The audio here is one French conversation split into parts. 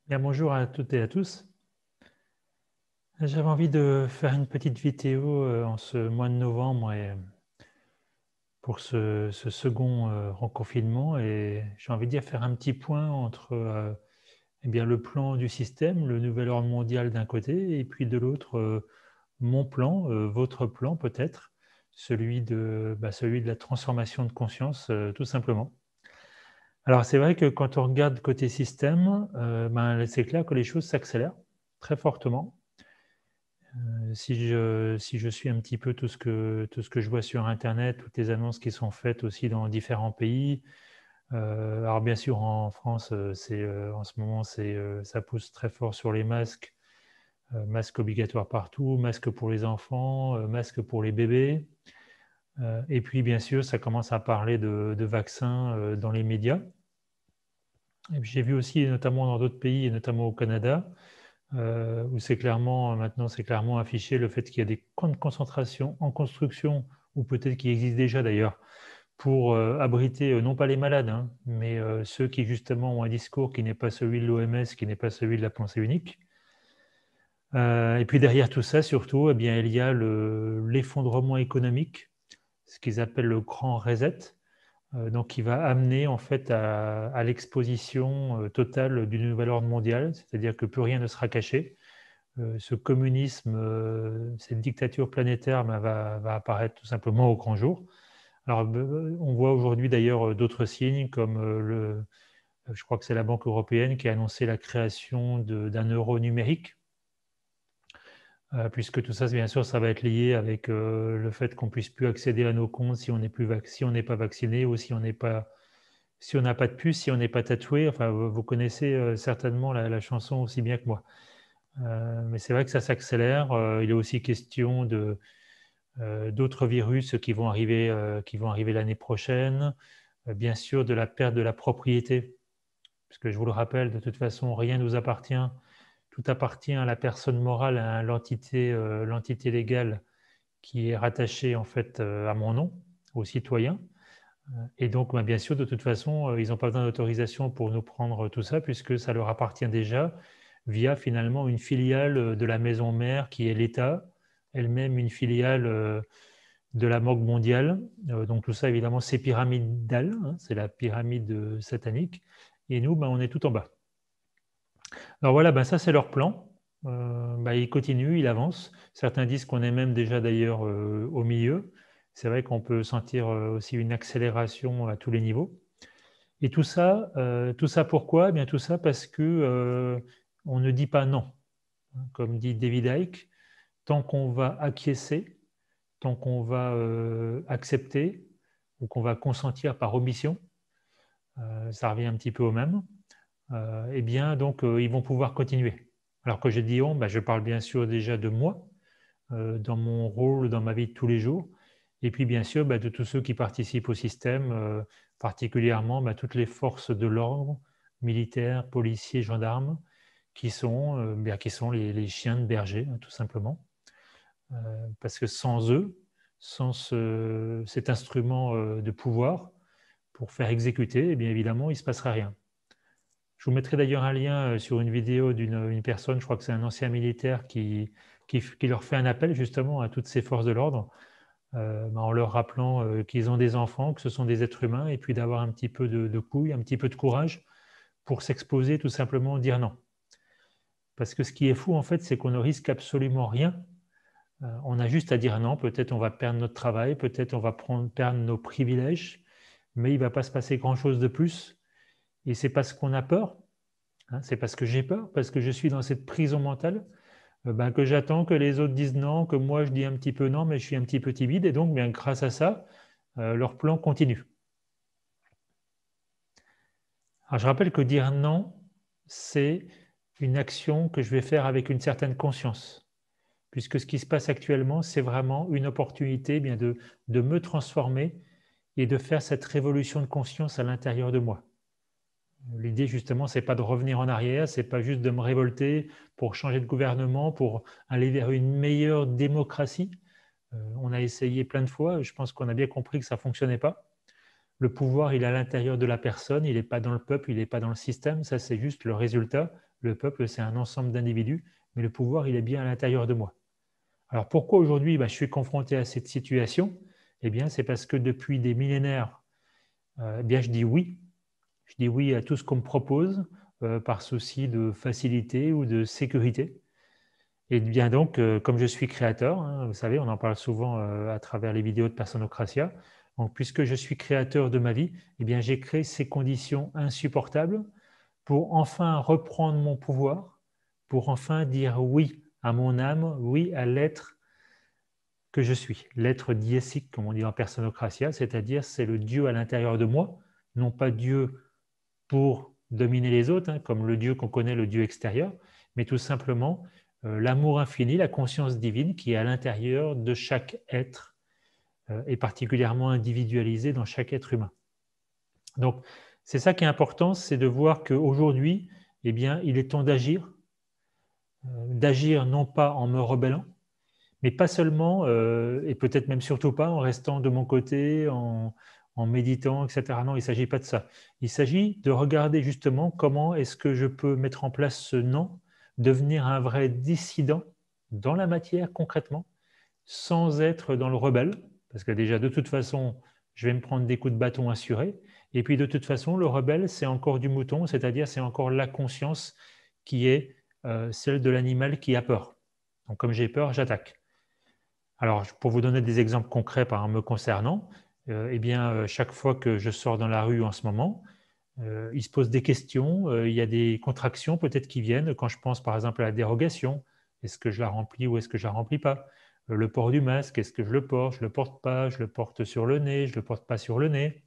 Bien, bonjour à toutes et à tous. J'avais envie de faire une petite vidéo en ce mois de novembre et pour ce second reconfinement et j'ai envie de dire faire un petit point entre eh bien, le plan du système, le nouvel ordre mondial d'un côté et puis de l'autre mon plan, votre plan peut-être, celui de la transformation de conscience tout simplement. Alors c'est vrai que quand on regarde côté système, c'est clair que les choses s'accélèrent très fortement. Si je suis un petit peu tout ce que je vois sur internet, toutes les annonces qui sont faites aussi dans différents pays, alors bien sûr en France, en ce moment, ça pousse très fort sur les masques, masques obligatoires partout, masques pour les enfants, masques pour les bébés, et puis bien sûr, ça commence à parler de vaccins, dans les médias. Et puis j'ai vu aussi, notamment dans d'autres pays et notamment au Canada, où maintenant c'est clairement affiché le fait qu'il y a des camps de concentration en construction, ou peut-être qui existent déjà d'ailleurs, pour abriter non pas les malades, hein, mais ceux qui justement ont un discours qui n'est pas celui de l'OMS, qui n'est pas celui de la pensée unique. Et puis derrière tout ça, surtout, eh bien, il y a l'effondrement économique, ce qu'ils appellent le grand reset, donc qui va amener en fait à l'exposition totale du nouvel ordre mondial, c'est-à-dire que plus rien ne sera caché. Ce communisme, cette dictature planétaire va apparaître tout simplement au grand jour. Alors, on voit aujourd'hui d'ailleurs d'autres signes comme je crois que c'est la Banque européenne qui a annoncé la création d'un euro numérique, puisque tout ça, bien sûr, ça va être lié avec le fait qu'on puisse plus accéder à nos comptes si on n'est si on n'est pas vacciné ou si on n'a pas de puce, si on n'est pas tatoué. Enfin, vous connaissez certainement la chanson aussi bien que moi. Mais c'est vrai que ça s'accélère. Il est aussi question d'autres virus qui vont arriver l'année prochaine. Bien sûr, de la perte de la propriété, puisque je vous le rappelle, de toute façon, rien ne nous appartient. Tout appartient à la personne morale, à l'entité légale qui est rattachée en fait à mon nom, aux citoyens. Et donc, bien sûr, de toute façon, ils n'ont pas besoin d'autorisation pour nous prendre tout ça, puisque ça leur appartient déjà via finalement une filiale de la maison mère qui est l'État, elle-même une filiale de la Banque mondiale. Donc tout ça, évidemment, c'est pyramidal, hein, c'est la pyramide satanique. Et nous, on est tout en bas. Alors voilà, ça c'est leur plan. Il continue, il avance. Certains disent qu'on est même déjà d'ailleurs au milieu. C'est vrai qu'on peut sentir aussi une accélération à tous les niveaux. Et tout ça pourquoi? Eh bien tout ça parce que on ne dit pas non. Comme dit David Icke, tant qu'on va acquiescer, tant qu'on va accepter ou qu'on va consentir par omission, ça revient un petit peu au même, eh bien, donc, ils vont pouvoir continuer. Alors que je dis on, je parle bien sûr déjà de moi, dans mon rôle, dans ma vie de tous les jours, et puis bien sûr de tous ceux qui participent au système, particulièrement toutes les forces de l'ordre, militaires, policiers, gendarmes, qui sont les chiens de berger, hein, tout simplement. Parce que sans eux, sans cet instrument de pouvoir pour faire exécuter, eh bien évidemment, il ne se passera rien. Je vous mettrai d'ailleurs un lien sur une vidéo d'une personne, je crois que c'est un ancien militaire qui leur fait un appel justement à toutes ces forces de l'ordre, en leur rappelant qu'ils ont des enfants, que ce sont des êtres humains, et puis d'avoir un petit peu de couilles, un petit peu de courage pour s'exposer, tout simplement dire non. Parce que ce qui est fou, en fait, c'est qu'on ne risque absolument rien. On a juste à dire non, peut-être on va perdre notre travail, peut-être on va perdre nos privilèges, mais il ne va pas se passer grand-chose de plus. Et c'est parce qu'on a peur, hein, c'est parce que j'ai peur, parce que je suis dans cette prison mentale, que j'attends que les autres disent non, que moi je dis un petit peu non, mais je suis un petit peu timide, et donc grâce à ça, leur plan continue. Alors je rappelle que dire non, c'est une action que je vais faire avec une certaine conscience, puisque ce qui se passe actuellement, c'est vraiment une opportunité de me transformer et de faire cette révolution de conscience à l'intérieur de moi. L'idée, justement, c'est pas de revenir en arrière, c'est pas juste de me révolter pour changer de gouvernement, pour aller vers une meilleure démocratie. On a essayé plein de fois, je pense qu'on a bien compris que ça fonctionnait pas. Le pouvoir, il est à l'intérieur de la personne, il n'est pas dans le peuple, il n'est pas dans le système, ça c'est juste le résultat. Le peuple, c'est un ensemble d'individus, mais le pouvoir, il est bien à l'intérieur de moi. Alors pourquoi aujourd'hui je suis confronté à cette situation? Eh bien, c'est parce que depuis des millénaires, je dis oui. Je dis oui à tout ce qu'on me propose par souci de facilité ou de sécurité. Et bien donc, comme je suis créateur, hein, vous savez, on en parle souvent à travers les vidéos de Personocratia. Donc, puisque je suis créateur de ma vie, eh bien, j'ai créé ces conditions insupportables pour enfin reprendre mon pouvoir, pour enfin dire oui à mon âme, oui à l'être que je suis, l'être diésique, comme on dit en Personocratia, c'est-à-dire c'est le Dieu à l'intérieur de moi, non pas Dieu pour dominer les autres, hein, comme le Dieu qu'on connaît, le Dieu extérieur, mais tout simplement l'amour infini, la conscience divine qui est à l'intérieur de chaque être et particulièrement individualisé dans chaque être humain. Donc, c'est ça qui est important, c'est de voir qu'aujourd'hui, eh bien, il est temps d'agir non pas en me rebellant, mais pas seulement, et peut-être même surtout pas en restant de mon côté, en méditant, etc. Non, il ne s'agit pas de ça. Il s'agit de regarder justement comment est-ce que je peux mettre en place ce non, devenir un vrai dissident dans la matière concrètement, sans être dans le rebelle, parce que déjà de toute façon, je vais me prendre des coups de bâton assurés, et puis de toute façon, le rebelle, c'est encore du mouton, c'est-à-dire c'est encore la conscience qui est celle de l'animal qui a peur. Donc comme j'ai peur, j'attaque. Alors, pour vous donner des exemples concrets me concernant, chaque fois que je sors dans la rue en ce moment, il se pose des questions, il y a des contractions peut-être qui viennent quand je pense par exemple à la dérogation. Est-ce que je la remplis ou est-ce que je ne la remplis pas? Le port du masque, est-ce que je le porte? Je ne le porte pas, je le porte sur le nez, je ne le porte pas sur le nez.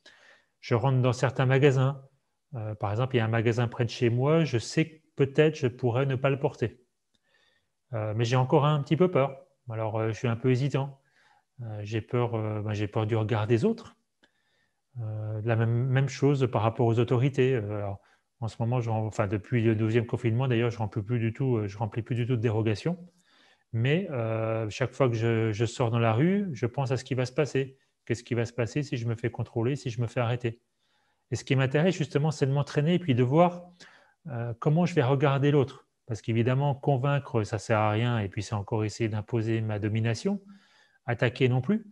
Je rentre dans certains magasins. Par exemple, il y a un magasin près de chez moi, je sais que peut-être je pourrais ne pas le porter. Mais j'ai encore un petit peu peur. Alors, je suis un peu hésitant. J'ai peur du regard des autres. La même chose par rapport aux autorités. Alors, en ce moment, depuis le 12e confinement, d'ailleurs, je ne remplis plus du tout, remplis plus du tout de dérogations. Mais chaque fois que je sors dans la rue, je pense à ce qui va se passer. Qu'est-ce qui va se passer si je me fais contrôler, si je me fais arrêter? Et ce qui m'intéresse justement, c'est de m'entraîner et puis de voir comment je vais regarder l'autre. Parce qu'évidemment, convaincre, ça ne sert à rien, et puis c'est encore essayer d'imposer ma domination. Attaquer non plus.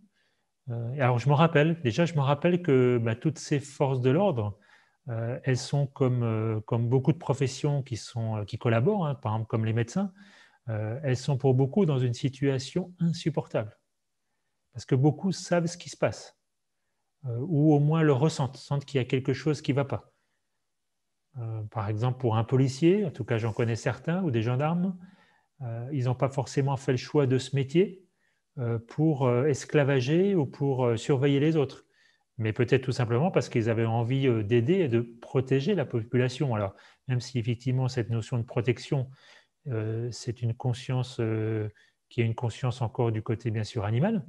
Alors je me rappelle que toutes ces forces de l'ordre, elles sont comme beaucoup de professions qui collaborent, hein, par exemple comme les médecins, elles sont pour beaucoup dans une situation insupportable. Parce que beaucoup savent ce qui se passe, ou au moins le sentent qu'il y a quelque chose qui ne va pas. Par exemple, pour un policier, en tout cas j'en connais certains, ou des gendarmes, ils n'ont pas forcément fait le choix de ce métier pour esclavager ou pour surveiller les autres, mais peut-être tout simplement parce qu'ils avaient envie d'aider et de protéger la population. Alors, même si effectivement cette notion de protection, c'est une conscience qui est une conscience encore du côté bien sûr animal,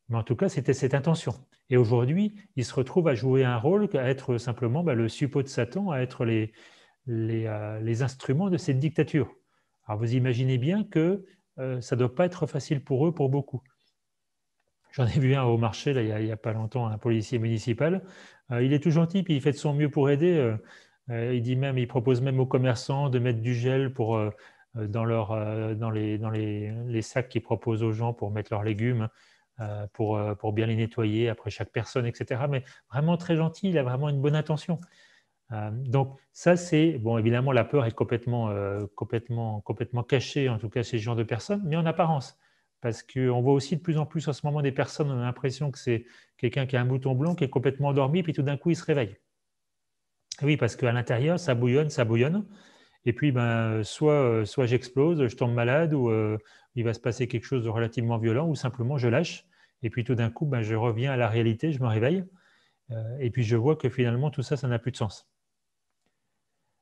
mais en tout cas c'était cette intention. Et aujourd'hui, ils se retrouvent à jouer un rôle, à être simplement le suppôt de Satan, à être les instruments de cette dictature. Alors vous imaginez bien que ça ne doit pas être facile pour eux, pour beaucoup. J'en ai vu un au marché, là, il y a pas longtemps, un policier municipal. Il est tout gentil, puis il fait de son mieux pour aider. Il propose même aux commerçants de mettre du gel dans les sacs qu'ils proposent aux gens pour mettre leurs légumes, pour bien les nettoyer après chaque personne, etc. Mais vraiment très gentil, il a vraiment une bonne intention. Donc ça, c'est… Bon, évidemment, la peur est complètement cachée, en tout cas chez ce genre de personnes, mais en apparence. Parce qu'on voit aussi de plus en plus en ce moment des personnes, on a l'impression que c'est quelqu'un qui a un bouton blanc, qui est complètement endormi, puis tout d'un coup, il se réveille. Oui, parce qu'à l'intérieur, ça bouillonne. Et puis, soit j'explose, je tombe malade, ou il va se passer quelque chose de relativement violent, ou simplement je lâche. Et puis tout d'un coup, je reviens à la réalité, je me réveille. Et puis je vois que finalement, tout ça, ça n'a plus de sens.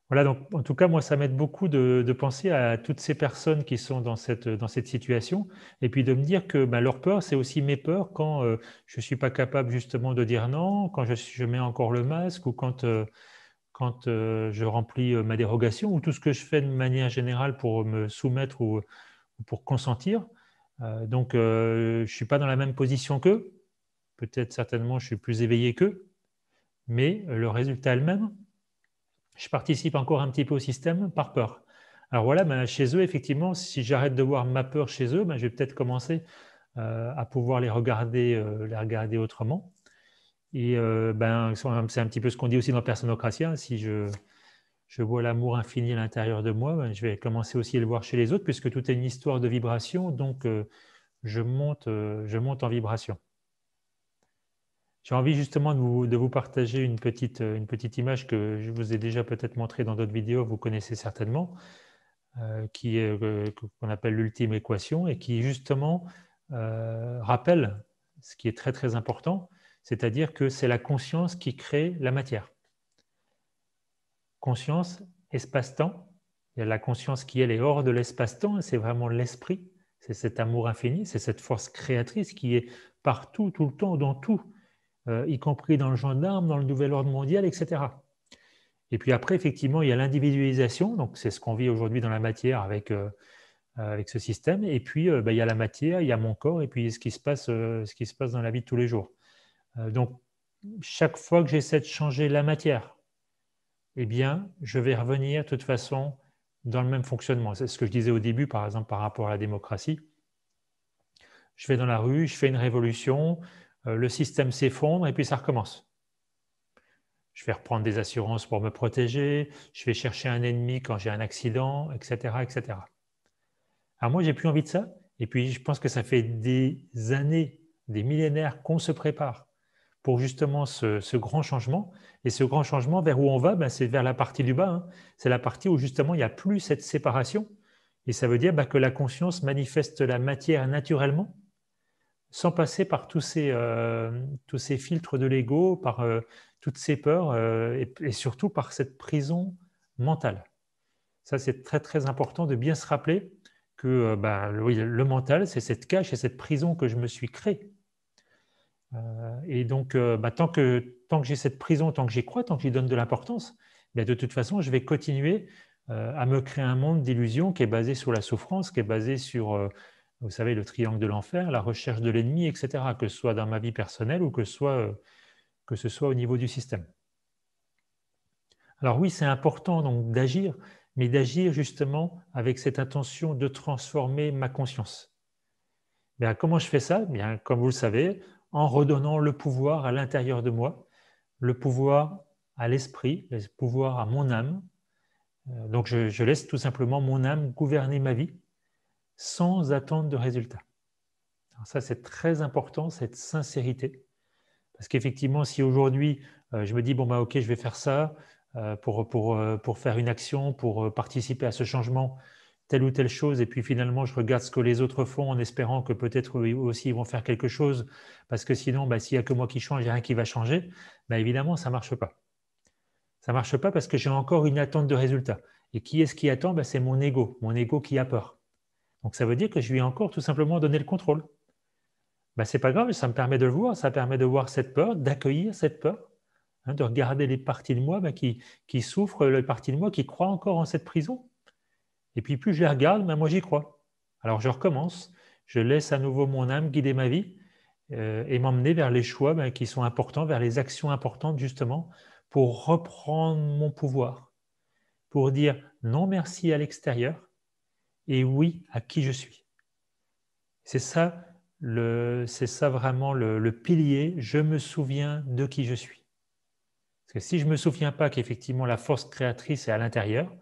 Voilà, donc en tout cas, moi, ça m'aide beaucoup de penser à toutes ces personnes qui sont dans cette situation, et puis de me dire que leur peur, c'est aussi mes peurs quand je ne suis pas capable justement de dire non, quand je mets encore le masque, ou quand je remplis ma dérogation, ou tout ce que je fais de manière générale pour me soumettre ou pour consentir. Donc, je ne suis pas dans la même position qu'eux, peut-être certainement je suis plus éveillé qu'eux, mais le résultat est le même. Je participe encore un petit peu au système par peur. Alors voilà, ben, chez eux, effectivement, si j'arrête de voir ma peur chez eux, ben, je vais peut-être commencer à pouvoir les regarder autrement. Et ben, c'est un petit peu ce qu'on dit aussi dans Personnocratia. Si je vois l'amour infini à l'intérieur de moi, ben, je vais commencer aussi à le voir chez les autres, puisque tout est une histoire de vibration. Donc, je monte en vibration. J'ai envie justement de vous partager une petite image que je vous ai déjà peut-être montrée dans d'autres vidéos, vous connaissez certainement, qui est, qu'on appelle l'ultime équation et qui justement rappelle ce qui est très très important, c'est-à-dire que c'est la conscience qui crée la matière. Conscience, espace-temps. Il y a la conscience qui, elle, est hors de l'espace-temps, c'est vraiment l'esprit, c'est cet amour infini, c'est cette force créatrice qui est partout, tout le temps, dans tout, y compris dans le gendarme, dans le nouvel ordre mondial, etc. Et puis après, effectivement, il y a l'individualisation, donc c'est ce qu'on vit aujourd'hui dans la matière avec ce système. Et puis, il y a la matière, il y a mon corps, et puis ce qui se passe dans la vie de tous les jours. Donc, chaque fois que j'essaie de changer la matière, eh bien, je vais revenir de toute façon dans le même fonctionnement. C'est ce que je disais au début, par exemple, par rapport à la démocratie. Je vais dans la rue, je fais une révolution, le système s'effondre et puis ça recommence. Je vais reprendre des assurances pour me protéger, je vais chercher un ennemi quand j'ai un accident, etc., etc. Alors moi, j'ai plus envie de ça. Et puis, je pense que ça fait des années, des millénaires qu'on se prépare pour justement ce grand changement. Et ce grand changement, vers où on va, ben, c'est vers la partie du bas, hein. C'est la partie où justement, il n'y a plus cette séparation. Et ça veut dire que la conscience manifeste la matière naturellement, sans passer par tous ces filtres de l'ego, par toutes ces peurs et surtout par cette prison mentale. Ça, c'est très, très important de bien se rappeler que oui, le mental, c'est cette cage, c'est cette prison que je me suis créée. Et donc, tant que j'ai cette prison, tant que j'y crois, tant que j'y donne de l'importance, de toute façon, je vais continuer à me créer un monde d'illusions qui est basé sur la souffrance, qui est basé sur, vous savez, le triangle de l'enfer, la recherche de l'ennemi, etc., que ce soit dans ma vie personnelle ou que ce soit au niveau du système. Alors oui, c'est important donc d'agir, mais d'agir justement avec cette intention de transformer ma conscience. Bien, comment je fais ça? Bien, comme vous le savez, en redonnant le pouvoir à l'intérieur de moi, le pouvoir à l'esprit, le pouvoir à mon âme. Donc je laisse tout simplement mon âme gouverner ma vie sans attendre de résultat. Alors ça, c'est très important, cette sincérité. Parce qu'effectivement, si aujourd'hui, je me dis, bon, ok, je vais faire ça pour faire une action, pour participer à ce changement, telle ou telle chose, et puis finalement, je regarde ce que les autres font en espérant que peut-être eux aussi, ils vont faire quelque chose, parce que sinon, s'il n'y a que moi qui change, il n'y a rien qui va changer, évidemment, ça ne marche pas. Ça ne marche pas parce que j'ai encore une attente de résultat. Et qui est-ce qui attend? C'est mon ego qui a peur. Donc ça veut dire que je lui ai encore tout simplement donné le contrôle. C'est pas grave, ça me permet de le voir, ça permet de voir cette peur, d'accueillir cette peur, hein, de regarder les parties de moi qui souffrent, les parties de moi qui croient encore en cette prison. Et puis plus je les regarde, moi j'y crois. Alors je recommence, je laisse à nouveau mon âme guider ma vie et m'emmener vers les choix qui sont importants, vers les actions importantes justement, pour reprendre mon pouvoir, pour dire non merci à l'extérieur et oui à qui je suis. C'est ça vraiment le pilier, je me souviens de qui je suis. Parce que si je ne me souviens pas qu'effectivement la force créatrice est à l'intérieur,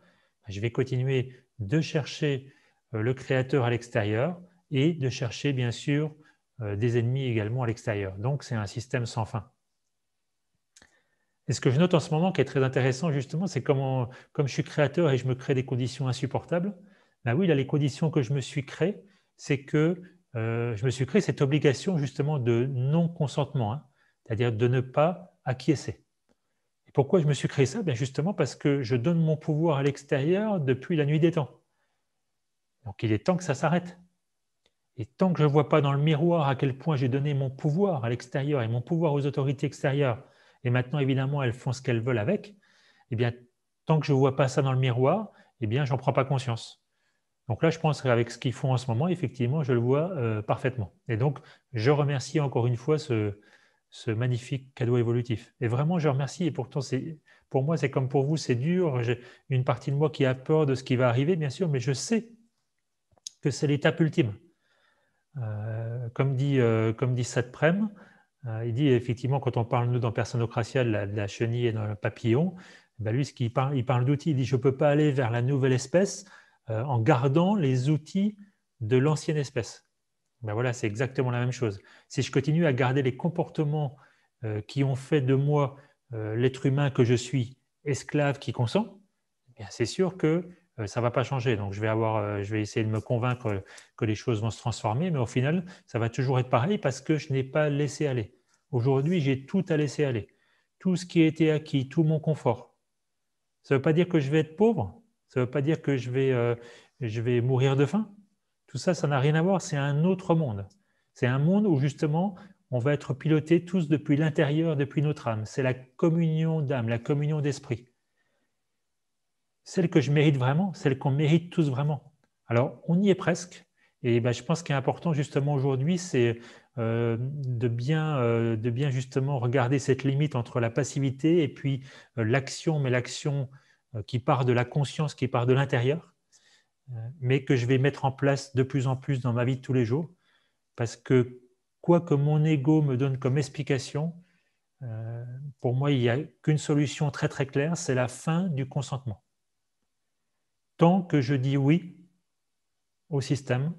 je vais continuer de chercher le créateur à l'extérieur et de chercher bien sûr des ennemis également à l'extérieur. Donc c'est un système sans fin. Et ce que je note en ce moment qui est très intéressant justement, c'est comme je suis créateur et je me crée des conditions insupportables, oui, là les conditions que je me suis créées, c'est que je me suis créé cette obligation justement de non-consentement, hein, c'est-à-dire de ne pas acquiescer. Et pourquoi je me suis créé ça? Justement parce que je donne mon pouvoir à l'extérieur depuis la nuit des temps. Donc il est temps que ça s'arrête. Et tant que je ne vois pas dans le miroir à quel point j'ai donné mon pouvoir à l'extérieur et mon pouvoir aux autorités extérieures, et maintenant évidemment elles font ce qu'elles veulent avec, tant que je ne vois pas ça dans le miroir, j'en prends pas conscience. Donc là, je pense qu'avec ce qu'ils font en ce moment, effectivement, je le vois parfaitement. Et donc, je remercie encore une fois ce magnifique cadeau évolutif. Et vraiment, je remercie, et pourtant, Pour moi, c'est comme pour vous, c'est dur. J'ai une partie de moi qui a peur de ce qui va arriver, bien sûr, mais je sais que c'est l'étape ultime. Comme dit Seth Prem, il dit effectivement, quand on parle, nous, dans Personnocratia, de la chenille et dans le papillon, ben lui, il parle d'outils. Il dit, je ne peux pas aller vers la nouvelle espèce en gardant les outils de l'ancienne espèce. Ben voilà, c'est exactement la même chose. Si je continue à garder les comportements qui ont fait de moi l'être humain que je suis, esclave qui consent, bien, c'est sûr que ça ne va pas changer. Donc, je vais essayer de me convaincre que les choses vont se transformer, mais au final, ça va toujours être pareil parce que je n'ai pas laissé aller. Aujourd'hui, j'ai tout à laisser aller. Tout ce qui a été acquis, tout mon confort. Ça ne veut pas dire que je vais être pauvre. Ça ne veut pas dire que je vais mourir de faim. Tout ça, ça n'a rien à voir. C'est un autre monde. C'est un monde où justement, on va être piloté tous depuis l'intérieur, depuis notre âme. C'est la communion d'âme, la communion d'esprit. Celle que je mérite vraiment, celle qu'on mérite tous vraiment. Alors, on y est presque. Et ben, je pense qu'il est important justement aujourd'hui, c'est de bien justement regarder cette limite entre la passivité et puis l'action, mais l'action qui part de la conscience, qui part de l'intérieur, mais que je vais mettre en place de plus en plus dans ma vie de tous les jours. Parce que quoi que mon ego me donne comme explication, pour moi, il n'y a qu'une solution très très claire, c'est la fin du consentement. Tant que je dis oui au système,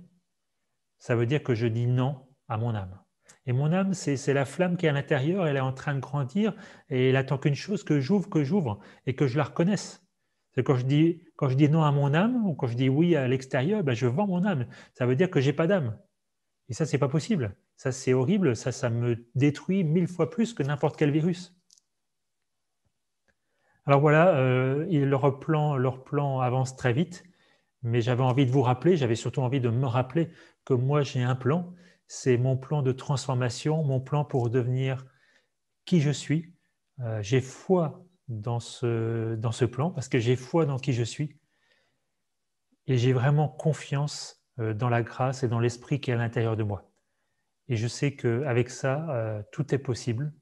ça veut dire que je dis non à mon âme. Et mon âme, c'est la flamme qui est à l'intérieur, elle est en train de grandir et elle attend qu'une chose, que j'ouvre et que je la reconnaisse. C'est quand je dis non à mon âme ou quand je dis oui à l'extérieur, ben je vends mon âme. Ça veut dire que je n'ai pas d'âme. Et ça, c'est pas possible. Ça, c'est horrible. Ça me détruit 1000 fois plus que n'importe quel virus. Alors voilà, leur plan avance très vite. Mais j'avais envie de vous rappeler, j'avais surtout envie de me rappeler que moi, j'ai un plan. C'est mon plan de transformation, mon plan pour devenir qui je suis. J'ai foi dans ce plan parce que j'ai foi dans qui je suis. Et j'ai vraiment confiance dans la grâce et dans l'esprit qui est à l'intérieur de moi. Et je sais qu'avec ça, tout est possible.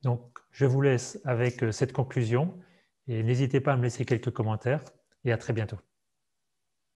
Donc, je vous laisse avec cette conclusion et n'hésitez pas à me laisser quelques commentaires et à très bientôt.